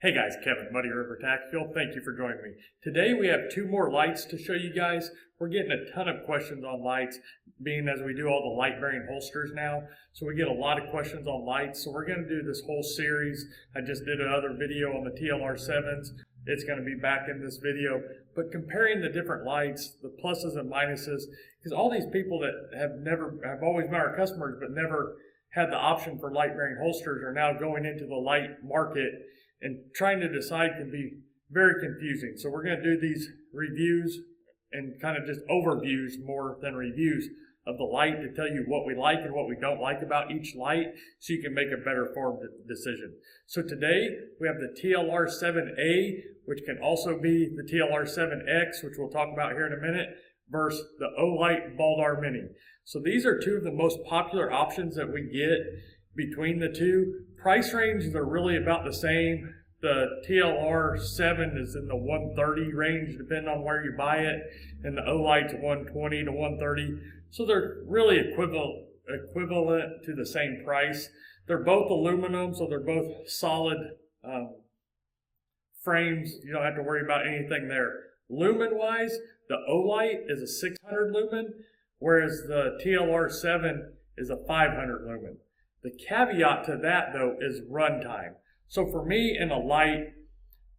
Hey guys, Kevin, Muddy River Tactical. Thank you for joining me. Today we have two more lights to show you guys. We're getting a ton of questions on lights, being as we do all the light bearing holsters now. So we get a lot of questions on lights. So we're going to do this whole series. I just did another video on the TLR-7s. It's going to be back in this video. But comparing the different lights, the pluses and minuses, because all these people that have always been our customers but never had the option for light bearing holsters are now going into the light market, and trying to decide can be very confusing. So we're going to do these reviews and kind of just overviews more than reviews of the light to tell you what we like and what we don't like about each light so you can make a better informed decision. So today we have the TLR-7A, which can also be the TLR-7X, which we'll talk about here in a minute, versus the Olight Baldr Mini. So these are two of the most popular options that we get between the two. Price ranges are really about the same. The TLR-7 is in the 130 range depending on where you buy it, and the Olight's 120 to 130. So they're really equivalent to the same price. They're both aluminum, so they're both solid frames. You don't have to worry about anything there. Lumen-wise, the Olight is a 600 lumen, whereas the TLR-7 is a 500 lumen. The caveat to that, though, is runtime. So for me, in a light,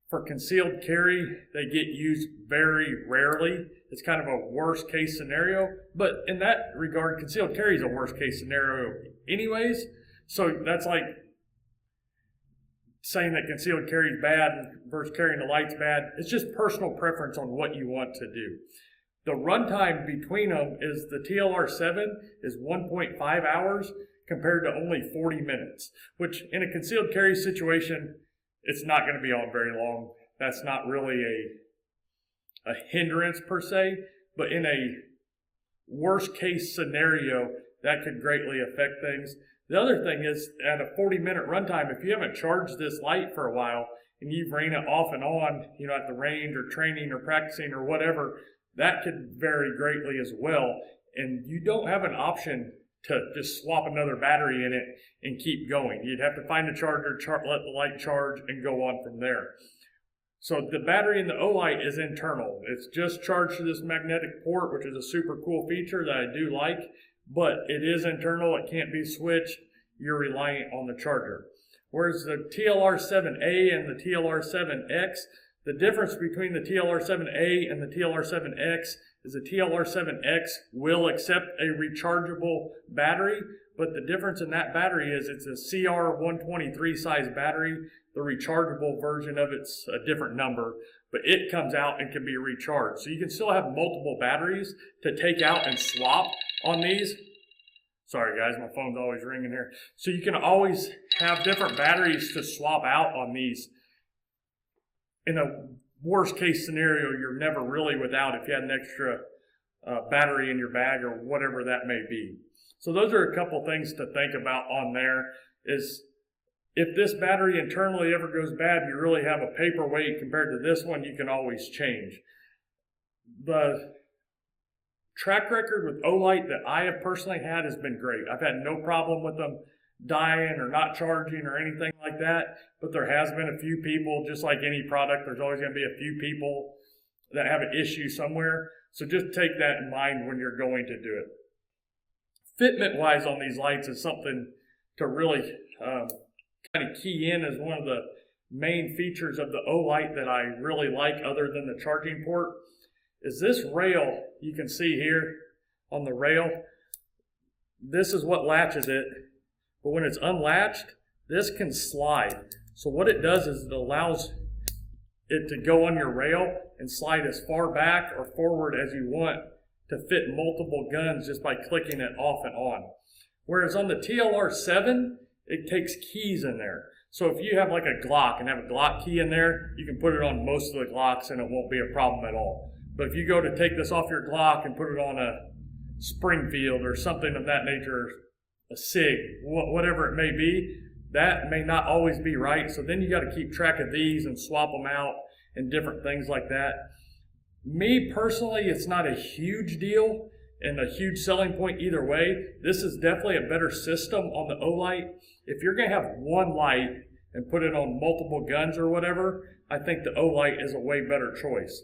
for concealed carry, they get used very rarely. It's kind of a worst case scenario. But in that regard, concealed carry is a worst case scenario anyways. So that's like saying that concealed carry is bad versus carrying the light's bad. It's just personal preference on what you want to do. The runtime between them is the TLR-7 is 1.5 hours compared to only 40 minutes, which in a concealed carry situation, it's not going to be on very long. That's not really a hindrance per se, but in a worst case scenario, that could greatly affect things. The other thing is, at a 40-minute runtime, if you haven't charged this light for a while and you've ran it off and on, at the range or training or practicing or whatever, that could vary greatly as well. And you don't have an option to just swap another battery in it and keep going. You'd have to find a charger, let the light charge, and go on from there. So the battery in the Olight is internal. It's just charged to this magnetic port, which is a super cool feature that I do like, but it is internal. It can't be switched. You're reliant on the charger. Whereas the TLR-7A and the TLR-7X, the difference between the TLR-7A and the TLR-7X is the TLR-7X will accept a rechargeable battery, but the difference in that battery is it's a CR123 size battery. The rechargeable version of it's a different number, but it comes out and can be recharged. So you can still have multiple batteries to take out and swap on these. Sorry guys, my phone's always ringing here. So you can always have different batteries to swap out on these. In a worst case scenario, you're never really without if you had an extra battery in your bag or whatever that may be. So those are a couple things to think about on there. Is if this battery internally ever goes bad, you really have a paperweight compared to this one you can always change. The track record with Olight that I have personally had has been great. I've had no problem with them dying or not charging or anything like that, but there has been a few people, just like any product, there's always going to be a few people that have an issue somewhere. So just take that in mind when you're going to do it. Fitment wise on these lights is something to really kind of key in as one of the main features of the Olight that I really like, other than the charging port, is this rail. You can see here on the rail, this is what latches it. But when it's unlatched, this can slide. So what it does is it allows it to go on your rail and slide as far back or forward as you want to fit multiple guns just by clicking it off and on. Whereas on the TLR-7, it takes keys in there. So if you have like a Glock and have a Glock key in there, you can put it on most of the Glocks and it won't be a problem at all. But if you go to take this off your Glock and put it on a Springfield or something of that nature, a SIG, whatever it may be, that may not always be right. So then you got to keep track of these and swap them out and different things like that. Me personally, it's not a huge deal and a huge selling point either way. This is definitely a better system on the Olight. If you're going to have one light and put it on multiple guns or whatever, I think the Olight is a way better choice.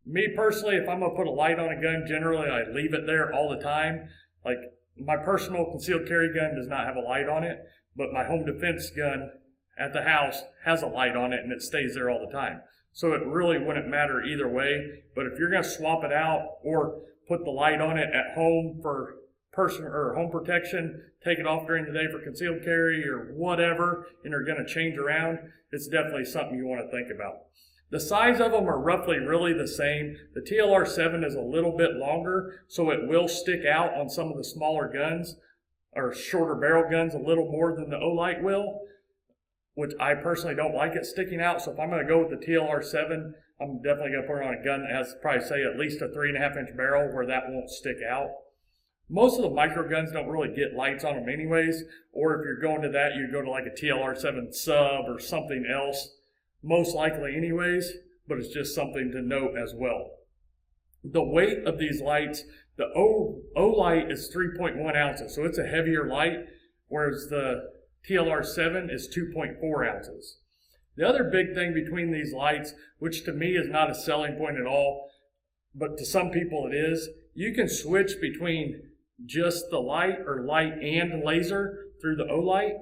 Me personally, if I'm going to put a light on a gun, generally I leave it there all the time. Like my personal concealed carry gun does not have a light on it, but my home defense gun at the house has a light on it and it stays there all the time. So it really wouldn't matter either way. But if you're going to swap it out or put the light on it at home for personal or home protection, take it off during the day for concealed carry or whatever, and are going to change around, it's definitely something you want to think about. The size of them are roughly really the same. The TLR-7 is a little bit longer, so it will stick out on some of the smaller guns or shorter barrel guns a little more than the Olight will, which I personally don't like it sticking out. So if I'm going to go with the TLR-7, I'm definitely going to put it on a gun that has probably say at least a 3.5-inch barrel where that won't stick out. Most of the micro guns don't really get lights on them anyways, or if you're going to that, you go to like a TLR-7 sub or something else, most likely anyways, but it's just something to note as well. The weight of these lights, the Olight is 3.1 ounces, so it's a heavier light, whereas the TLR-7 is 2.4 ounces. The other big thing between these lights, which to me is not a selling point at all, but to some people it is, you can switch between just the light or light and laser through the Olight,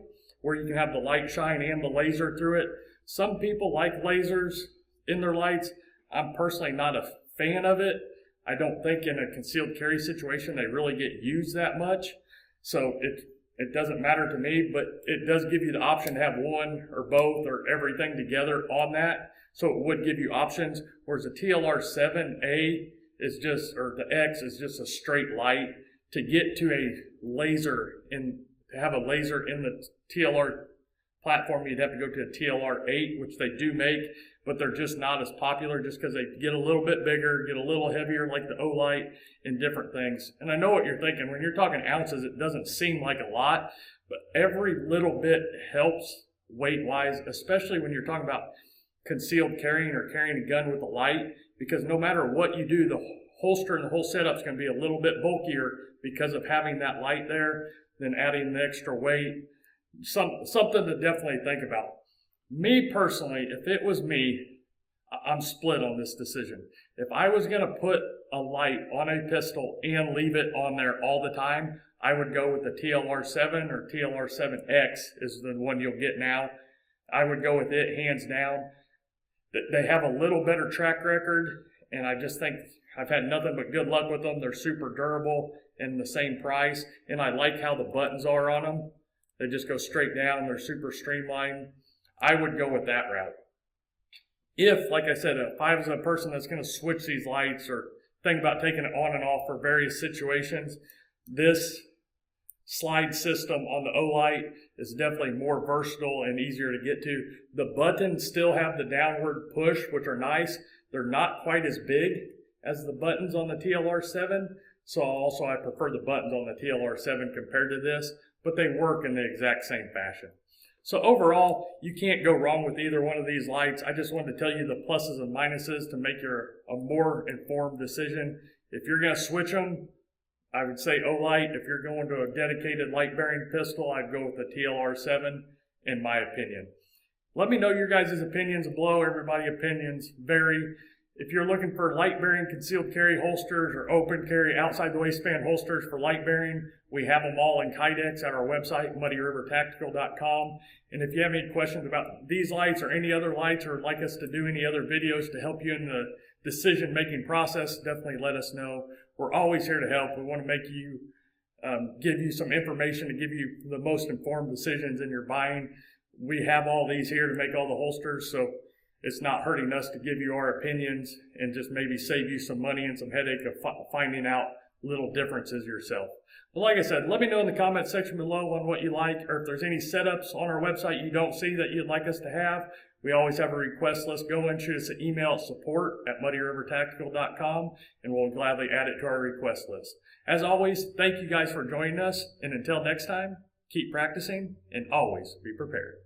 where you can have the light shine and the laser through it. Some people like lasers in their lights. I'm personally not a fan of it. I don't think in a concealed carry situation they really get used that much. So it doesn't matter to me, but it does give you the option to have one or both or everything together on that. So it would give you options, whereas the TLR-7A is just, or the X is just a straight light. To get to a laser to have a laser in the TLR platform, you'd have to go to a TLR-8, which they do make, but they're just not as popular just because they get a little bit bigger, get a little heavier like the Olight and different things. And I know what you're thinking. When you're talking ounces, it doesn't seem like a lot, but every little bit helps weight-wise, especially when you're talking about concealed carrying or carrying a gun with a light, because no matter what you do, the holster and the whole setup is going to be a little bit bulkier because of having that light there, then adding the extra weight. Something to definitely think about. Me personally, if it was me, I'm split on this decision. If I was going to put a light on a pistol and leave it on there all the time, I would go with the TLR-7 or TLR-7X is the one you'll get now. I would go with it hands down. They have a little better track record, and I just think I've had nothing but good luck with them. They're super durable and the same price, and I like how the buttons are on them. They just go straight down. They're super streamlined. I would go with that route. If, like I said, if I was a person that's going to switch these lights or think about taking it on and off for various situations, this slide system on the Olight is definitely more versatile and easier to get to. The buttons still have the downward push, which are nice. They're not quite as big as the buttons on the TLR-7. So also I prefer the buttons on the TLR-7 compared to this, but they work in the exact same fashion. So overall, you can't go wrong with either one of these lights. I just wanted to tell you the pluses and minuses to make a more informed decision. If you're going to switch them, I would say Olight. If you're going to a dedicated light-bearing pistol, I'd go with the TLR-7, in my opinion. Let me know your guys' opinions below. Everybody's opinions vary. If you're looking for light-bearing concealed carry holsters or open carry outside the waistband holsters for light-bearing, we have them all in Kydex at our website, muddyrivertactical.com. And if you have any questions about these lights or any other lights, or would like us to do any other videos to help you in the decision-making process, definitely let us know. We're always here to help. We want to make you, give you some information to give you the most informed decisions in your buying. We have all these here to make all the holsters, so it's not hurting us to give you our opinions and just maybe save you some money and some headache of finding out little differences yourself. But like I said, let me know in the comment section below on what you like, or if there's any setups on our website you don't see that you'd like us to have. We always have a request list. Go and shoot us an email at support@muddyrivertactical.com, and we'll gladly add it to our request list. As always, thank you guys for joining us, and until next time, keep practicing and always be prepared.